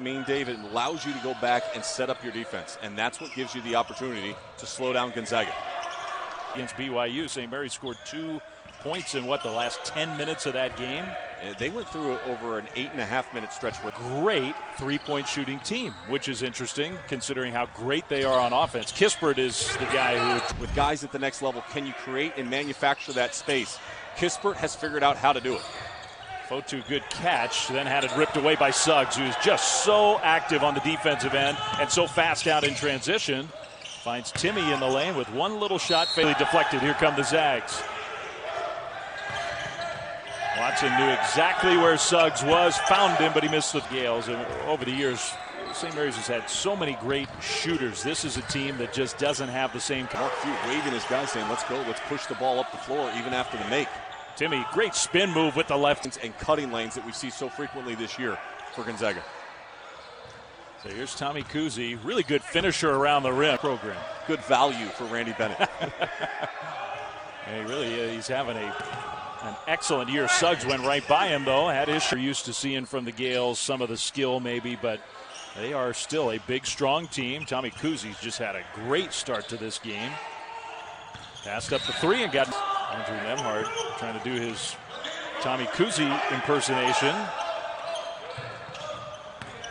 mean, Dave? It allows you to go back and set up your defense, and that's what gives you the opportunity to slow down Gonzaga. Against BYU, St. Mary's scored 2 points in the last 10 minutes of that game. They went through over an 8.5-minute stretch with great three-point shooting team, which is interesting considering how great they are on offense. Kispert is the guy who, with guys at the next level, can you create and manufacture that space? Kispert has figured out how to do it. Fotu, good catch, then had it ripped away by Suggs, who is just so active on the defensive end and so fast out in transition. Finds Timmy in the lane with one little shot, fairly deflected. Here come the Zags. Watson knew exactly where Suggs was, found him, but he missed the Gales. And over the years, St. Mary's has had so many great shooters. This is a team that just doesn't have the same. Mark Few waving his guys saying, let's go, let's push the ball up the floor even after the make. Timmy, great spin move with the left. And cutting lanes that we see so frequently this year for Gonzaga. So here's Tommy Kuhse, really good finisher around the rim. Program. Good value for Randy Bennett. He's having an excellent year. Suggs went right by him, though. Had issue. Used to seeing from the Gales some of the skill maybe, but they are still a big, strong team. Tommy Kuhse's just had a great start to this game. Passed up the three and got Andrew Nemhard trying to do his Tommy Kuhse impersonation.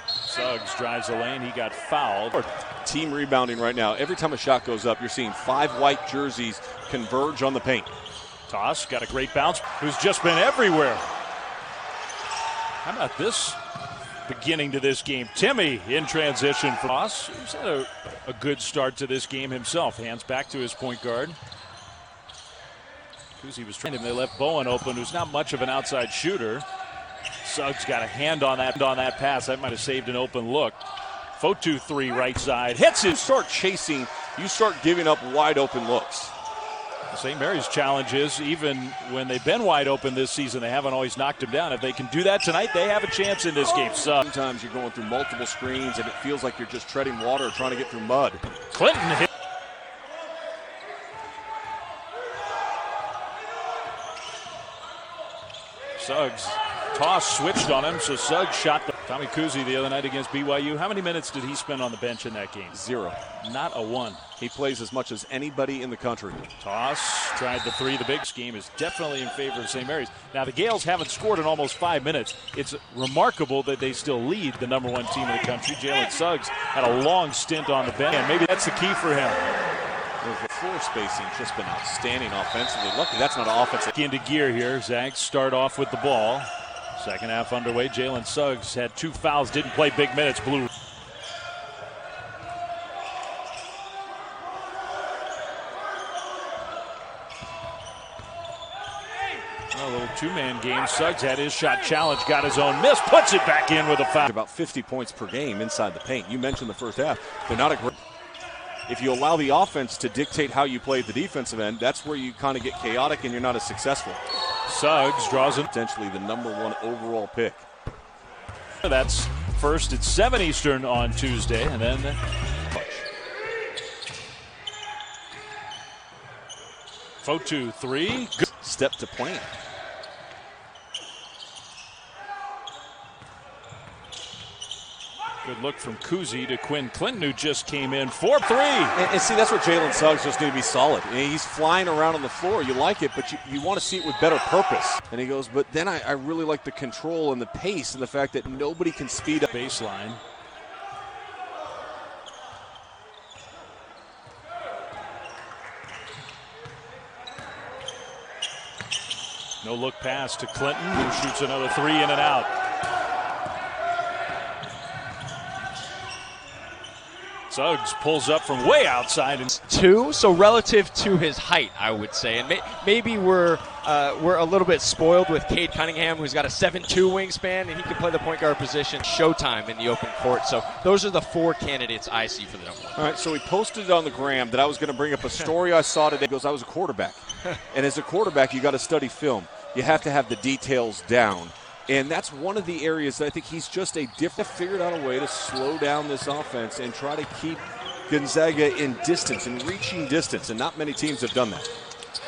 Suggs drives the lane. He got fouled. Team rebounding right now. Every time a shot goes up, you're seeing 5 white jerseys converge on the paint. Toss got a great bounce. Who's just been everywhere. How about this beginning to this game? Timmy in transition for Toss. He's had a good start to this game himself. Hands back to his point guard. Kuhse was trying him. They left Bowen open, who's not much of an outside shooter. Suggs got a hand on that pass. That might have saved an open look. Fotu three right side. Hits it. You start chasing, you start giving up wide open looks. St. Mary's challenge is, even when they've been wide open this season, they haven't always knocked them down. If they can do that tonight, they have a chance in this game. Sometimes you're going through multiple screens and it feels like you're just treading water trying to get through mud. Clinton hit. Suggs. Toss switched on him, so Suggs shot Tommy Kuhse the other night against BYU. How many minutes did he spend on the bench in that game? 0. Not a 1. He plays as much as anybody in the country. Toss, tried the three. The big game is definitely in favor of St. Mary's. Now, the Gales haven't scored in almost 5 minutes. It's remarkable that they still lead the #1 team in the country. Jalen Suggs had a long stint on the bench, and maybe that's the key for him. The floor spacing just been outstanding offensively. Luckily, that's not an offensive. Into gear here. Zags start off with the ball. Second half underway. Jalen Suggs had 2 fouls, didn't play big minutes. Blue. A little two-man game. Suggs had his shot challenged, got his own miss, puts it back in with a foul. About 50 points per game inside the paint. You mentioned the first half. They're not a great. If you allow the offense to dictate how you play the defensive end, that's where you kind of get chaotic and you're not as successful. Suggs draws him. Potentially the #1 overall pick. That's first at 7 Eastern on Tuesday, and then Fotu three. Good step to plan. Good look from Kuhse to Quinn Clinton, who just came in 4-3. And see, that's what Jalen Suggs just need to be solid. He's flying around on the floor. You like it, but you want to see it with better purpose. And he goes, but then I really like the control and the pace and the fact that nobody can speed up. Baseline. No look pass to Clinton, who shoots another three in and out. Suggs pulls up from way outside. And 2, so relative to his height, I would say. And maybe we're a little bit spoiled with Cade Cunningham, who's got a 7'2" wingspan, and he can play the point guard position. Showtime in the open court. So those are the 4 candidates I see for the #1. All right, so he posted on the gram that I was going to bring up a story I saw today. He goes, I was a quarterback. And as a quarterback, you got to study film. You have to have the details down. And that's one of the areas that I think he's just figured out a way to slow down this offense and try to keep Gonzaga in distance and reaching distance. And not many teams have done that.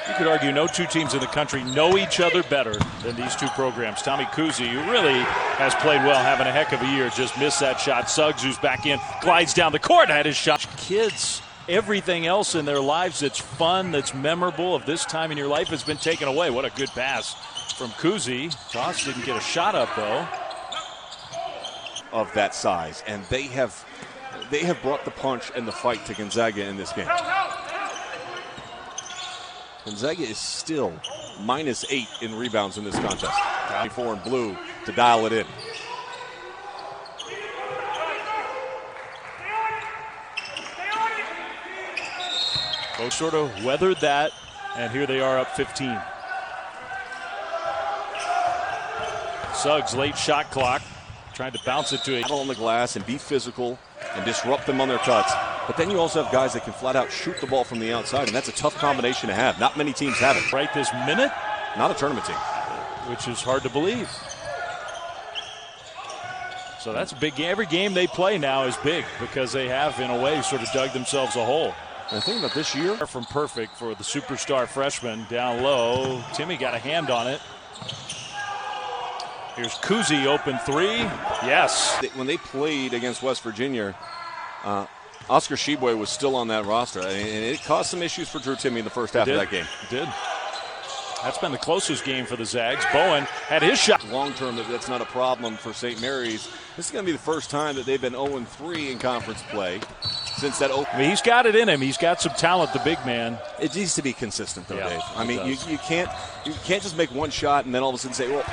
You could argue no two teams in the country know each other better than these two programs. Tommy Kuzi, who really has played well, having a heck of a year, just missed that shot. Suggs, who's back in, glides down the court, had his shot. Kids, everything else in their lives that's fun, that's memorable of this time in your life has been taken away. What a good pass from Kuzi. Toss didn't get a shot up, though. Of that size, and they have brought the punch and the fight to Gonzaga in this game. Gonzaga is still -8 in rebounds in this contest. 24 in blue to dial it in. Both sort of weathered that, and here they are up 15. Suggs, late shot clock, trying to bounce it to it. Battle on the glass and be physical and disrupt them on their cuts. But then you also have guys that can flat out shoot the ball from the outside, and that's a tough combination to have. Not many teams have it. Right this minute? Not a tournament team. Which is hard to believe. So that's a big game. Every game they play now is big because they have, in a way, sort of dug themselves a hole. And the thing about this year, from perfect for the superstar freshman down low. Timmy got a hand on it. Here's Kuzi, open three. Yes. When they played against West Virginia, Oscar Sheboy was still on that roster, and it caused some issues for Drew Timme in the first half of that game. It did. That's been the closest game for the Zags. Bowen had his shot. Long term, that's not a problem for St. Mary's. This is going to be the first time that they've been 0-3 in conference play since that. I mean, he's got it in him. He's got some talent, the big man. It needs to be consistent, though, yeah, Dave. I mean, you can't just make one shot and then all of a sudden say, well,